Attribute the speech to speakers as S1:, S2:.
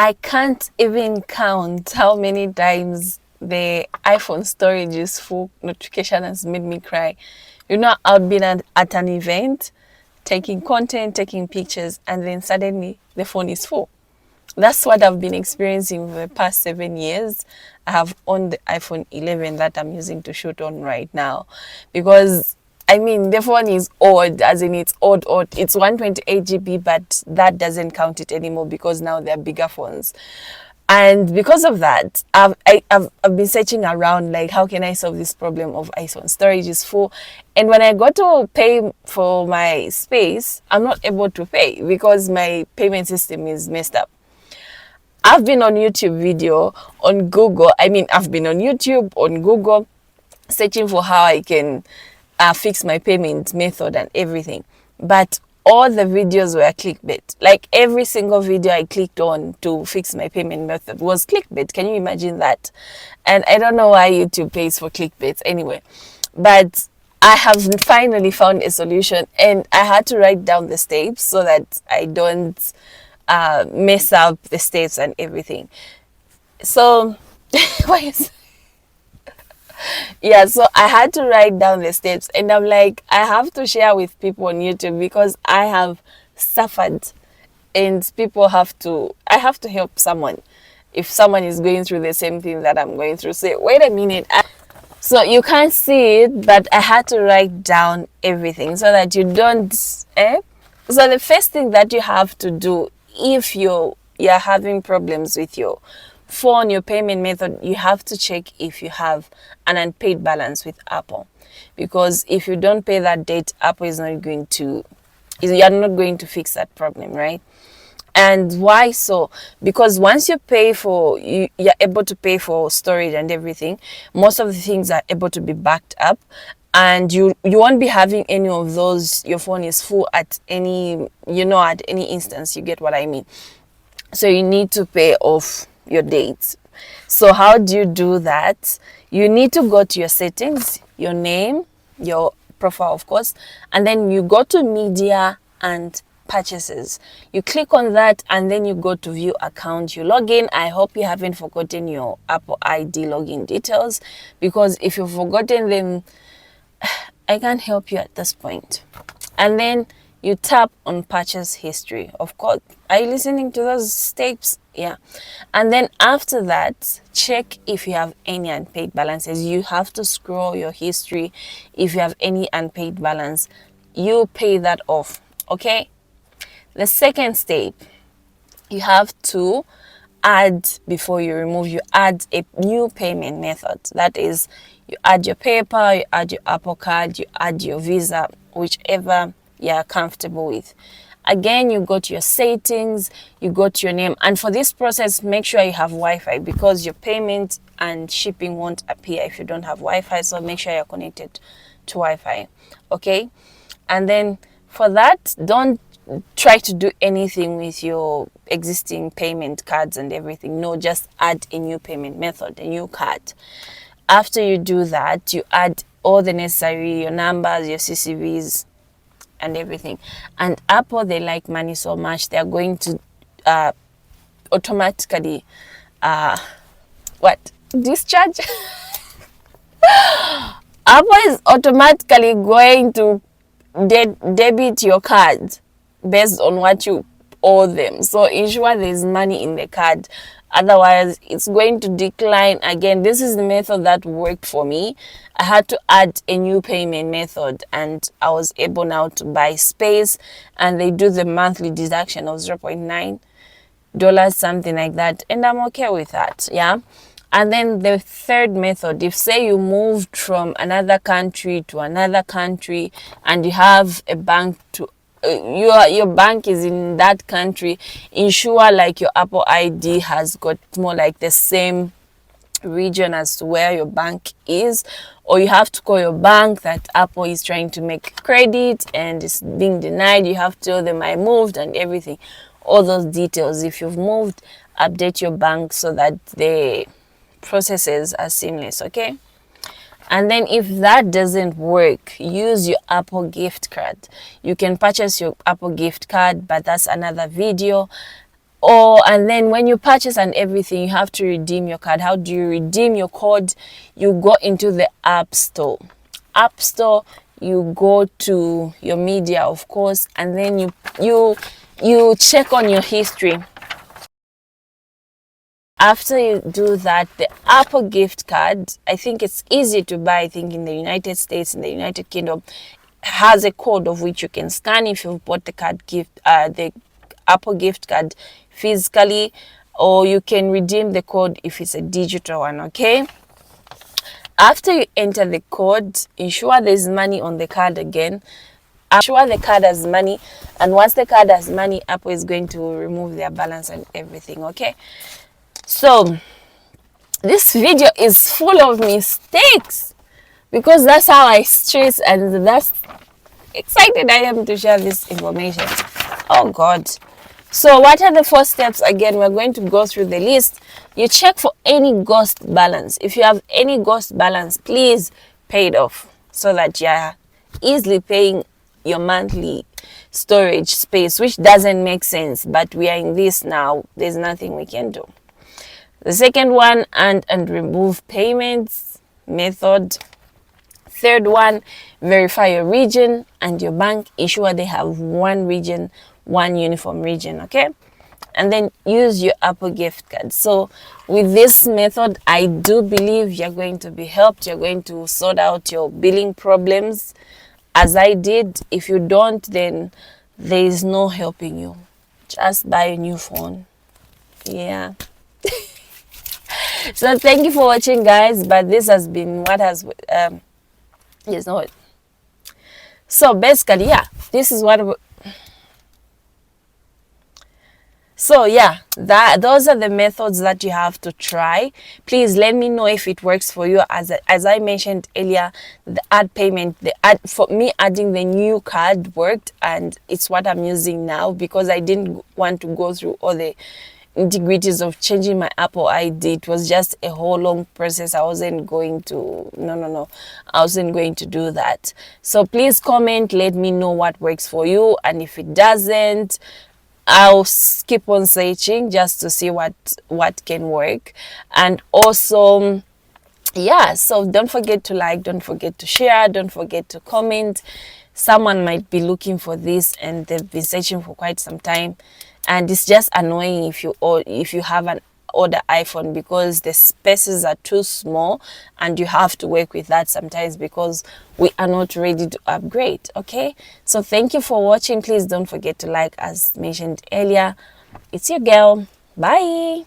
S1: I can't even count how many times the iPhone storage is full notification has made me cry. You know, I've been at an event, taking content, taking pictures, and then suddenly the phone is full. That's what I've been experiencing for the past 7 years. I have on the iPhone 11 that I'm using to shoot on right now, because I mean the phone is old, as in it's old. It's 128 GB, but that doesn't count it anymore because now they're bigger phones. And because of that, I've been searching around, like, how can I solve this problem of iPhone storage is full. And when I go to pay for my space, I'm not able to pay because my payment system is messed up. I've been on YouTube video, on Google. I mean, I've been on YouTube, on Google, searching for how I can fix my payment method and everything. But all the videos were clickbait. Like every single video I clicked on to fix my payment method was clickbait. Can you imagine that? And I don't know why YouTube pays for clickbait anyway. But I have finally found a solution, and I had to write down the steps so that I don't mess up the steps and everything. So, why is yeah, so I had to write down the steps, and I'm like, I have to share with people on YouTube because I have suffered, and I have to help someone. If someone is going through the same thing that I'm going through, say, wait a minute. So you can't see it, but I had to write down everything so that you don't, So the first thing that you have to do, if you're having problems with your phone, your payment method, you have to check if you have an unpaid balance with Apple. Because if you don't pay that date, Apple is not going to, you're not going to fix that problem, right? And why so? Because once you pay for, you're able to pay for storage and everything, most of the things are able to be backed up, and you won't be having any of those, your phone is full at any, at any instance. You get what I mean? So you need to pay off your dates. So how do you do that? You need to go to your settings, your name, your profile, of course, and then you go to media and purchases. You click on that, and then you go to view account. You log in. I hope you haven't forgotten your Apple ID login details, because if you've forgotten them, I can't help you at this point. And then you tap on purchase history. Of course, are you listening to those steps? Yeah. And then after that, check if you have any unpaid balances. You have to scroll your history. If you have any unpaid balance, you pay that off. Okay. The second step, you have to add, before you remove, you add a new payment method. That is, you add your PayPal, you add your Apple Card, you add your Visa, whichever you're comfortable with. Again, you go to your settings, you go to your name, and for this process, make sure you have Wi-Fi, because your payment and shipping won't appear if you don't have Wi-Fi. So make sure you're connected to Wi-Fi. Okay. And then for that, don't try to do anything with your existing payment cards and everything. No, just add a new payment method, a new card. After you do that, you add all the necessary, your numbers, your CCVs, and everything. And Apple, they like money so much, they're going to automatically discharge. Apple is automatically going to debit your card based on what you owe them. So ensure there's money in the card, otherwise it's going to decline. Again, this is the method that worked for me. I had to add a new payment method, and I was able now to buy space, and they do the monthly deduction of $0.9, something like that, and I'm okay with that. Yeah. And then the third method, if say you moved from another country to another country and you have a bank to your bank is in that country, ensure like your Apple ID has got more like the same region as to where your bank is, or you have to call your bank that Apple is trying to make credit and it's being denied. You have to tell them I moved and everything, all those details. If you've moved, update your bank so that the processes are seamless. Okay. And then if that doesn't work, use your Apple gift card. You can purchase your Apple gift card, but that's another video. Or and then when you purchase and everything, you have to redeem your card. How do you redeem your code? You go into the App Store. App Store, you go to your media, of course, and then you check on your history. After you do that, the Apple gift card, I think it's easy to buy. I think in the United States, in the United Kingdom, has a code of which you can scan if you've bought the Apple gift card physically, or you can redeem the code if it's a digital one. Okay, after you enter the code, ensure there's money on the card again. Ensure the card has money, and once the card has money, Apple is going to remove their balance and everything. Okay, so this video is full of mistakes because that's how I stress, and that's excited I am to share this information. Oh God. So what are the 4 steps? Again, we're going to go through the list. You check for any ghost balance. If you have any ghost balance, please pay it off so that you're easily paying your monthly storage space, which doesn't make sense, but we are in this now. There's nothing we can do. The second one, and remove payments method. Third one, verify your region and your bank. Ensure they have one region, one uniform region. Okay, and then use your Apple gift card. So with this method, I do believe you're going to be helped. You're going to sort out your billing problems as I did. If you don't, then there is no helping you. Just buy a new phone. Yeah. So thank you for watching, guys, but this has been what has yes, no. So basically, yeah, this is what. So yeah, those are the methods that you have to try. Please let me know if it works for you. As I mentioned earlier, the add payment, for me adding the new card worked, and it's what I'm using now because I didn't want to go through all the integrities of changing my Apple ID. It was just a whole long process. I wasn't going to I wasn't going to do that. So please comment, let me know what works for you, and if it doesn't, I'll keep on searching just to see what can work. And also, yeah, so don't forget to like, don't forget to share, don't forget to comment. Someone might be looking for this and they've been searching for quite some time, and it's just annoying if you have an older iPhone because the spaces are too small, and you have to work with that sometimes because we are not ready to upgrade. Okay, so thank you for watching. Please don't forget to like, as mentioned earlier. It's your girl. Bye.